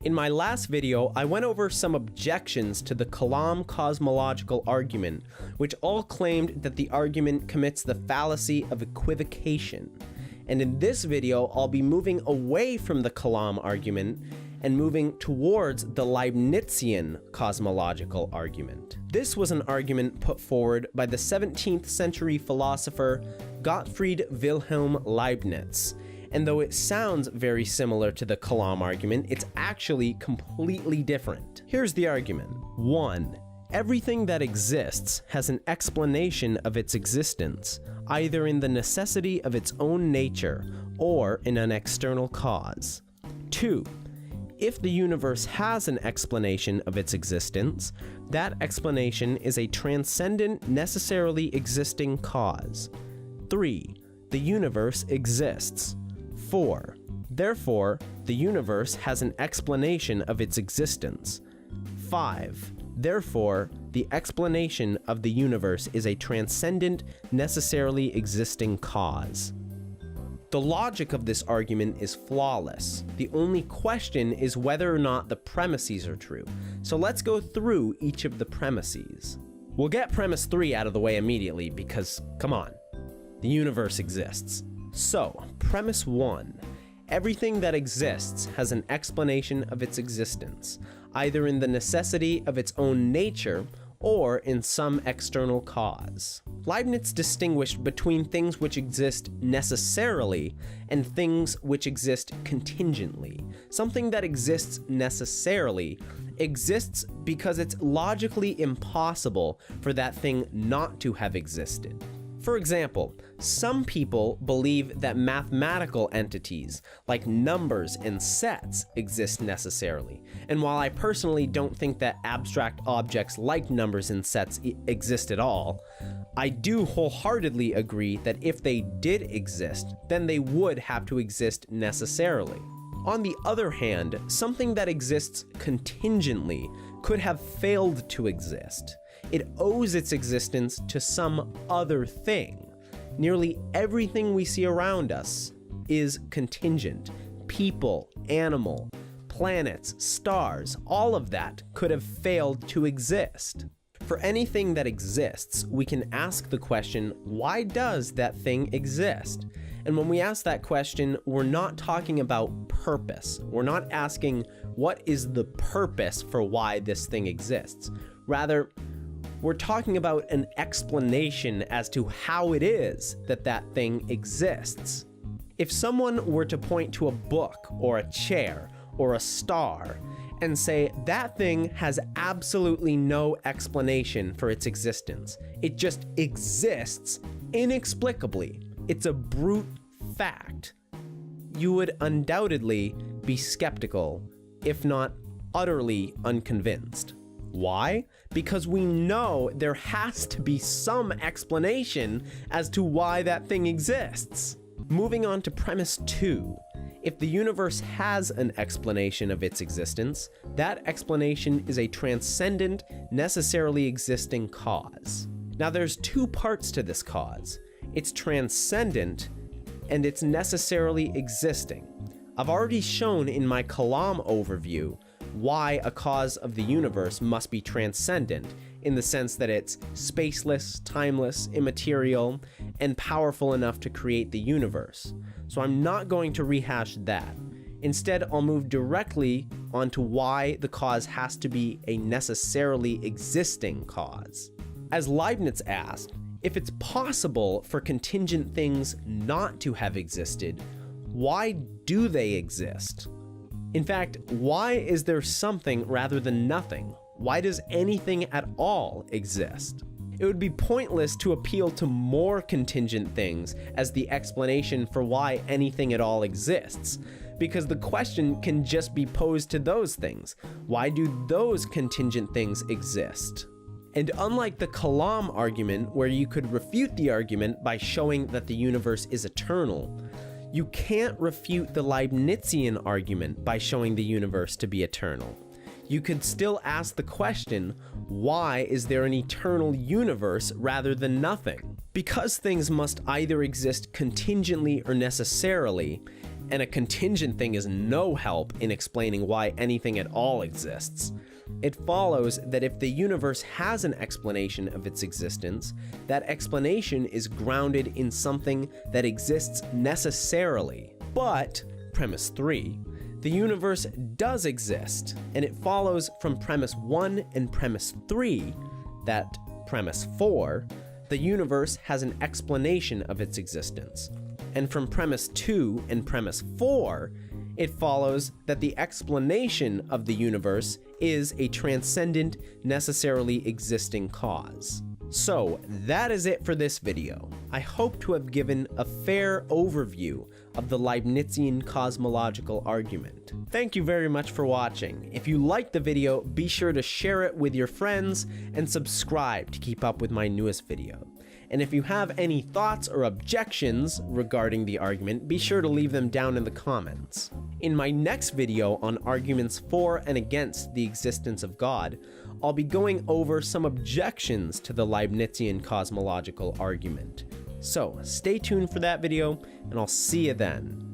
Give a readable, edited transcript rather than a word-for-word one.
In my last video, I went over some objections to the Kalam cosmological argument, which all claimed that the argument commits the fallacy of equivocation. And in this video, I'll be moving away from the Kalam argument and moving towards the Leibnizian Cosmological Argument. This was an argument put forward by the 17th century philosopher Gottfried Wilhelm Leibniz. And though it sounds very similar to the Kalam argument, it's actually completely different. Here's the argument. 1. Everything that exists has an explanation of its existence, either in the necessity of its own nature or in an external cause. 2. If the universe has an explanation of its existence, that explanation is a transcendent, necessarily existing cause. 3. The universe exists. 4. Therefore, the universe has an explanation of its existence. 5. Therefore, the explanation of the universe is a transcendent, necessarily existing cause. The logic of this argument is flawless. The only question is whether or not the premises are true. So let's go through each of the premises. We'll get premise 3 out of the way immediately because, come on, the universe exists. So, premise 1. Everything that exists has an explanation of its existence, either in the necessity of its own nature or in some external cause. Leibniz distinguished between things which exist necessarily and things which exist contingently. Something that exists necessarily exists because it's logically impossible for that thing not to have existed. For example, some people believe that mathematical entities, like numbers and sets, exist necessarily. And while I personally don't think that abstract objects like numbers and sets exist at all, I do wholeheartedly agree that if they did exist, then they would have to exist necessarily. On the other hand, something that exists contingently could have failed to exist. It owes its existence to some other thing. Nearly everything we see around us is contingent. People, animal, planets, stars, all of that could have failed to exist. For anything that exists, we can ask the question, why does that thing exist? And when we ask that question, we're not talking about purpose. We're not asking, what is the purpose for why this thing exists? Rather, we're talking about an explanation as to how it is that that thing exists. If someone were to point to a book or a chair or a star and say that thing has absolutely no explanation for its existence, it just exists inexplicably, it's a brute fact, you would undoubtedly be skeptical, if not utterly unconvinced. Why? Because we know there has to be some explanation as to why that thing exists. Moving on to premise 2. If the universe has an explanation of its existence, that explanation is a transcendent, necessarily existing cause. Now there's two parts to this cause. It's transcendent and it's necessarily existing. I've already shown in my Kalam overview why a cause of the universe must be transcendent, in the sense that it's spaceless, timeless, immaterial, and powerful enough to create the universe. So I'm not going to rehash that. Instead, I'll move directly onto why the cause has to be a necessarily existing cause. As Leibniz asked, if it's possible for contingent things not to have existed, why do they exist? In fact, why is there something rather than nothing? Why does anything at all exist? It would be pointless to appeal to more contingent things as the explanation for why anything at all exists, because the question can just be posed to those things. Why do those contingent things exist? And unlike the Kalam argument, where you could refute the argument by showing that the universe is eternal, you can't refute the Leibnizian argument by showing the universe to be eternal. You could still ask the question, why is there an eternal universe rather than nothing? Because things must either exist contingently or necessarily, And a contingent thing is no help in explaining why anything at all exists. It follows that if the universe has an explanation of its existence, that explanation is grounded in something that exists necessarily. But, premise 3, the universe does exist, and it follows from premise 1 and premise 3 that premise 4, the universe has an explanation of its existence. And from premise 2 and premise 4, it follows that the explanation of the universe is a transcendent, necessarily existing cause. So that is it for this video. I hope to have given a fair overview of the Leibnizian cosmological argument. Thank you very much for watching. If you liked the video, be sure to share it with your friends and subscribe to keep up with my newest video. And if you have any thoughts or objections regarding the argument, be sure to leave them down in the comments. In my next video on arguments for and against the existence of God, I'll be going over some objections to the Leibnizian cosmological argument. So stay tuned for that video, and I'll see you then.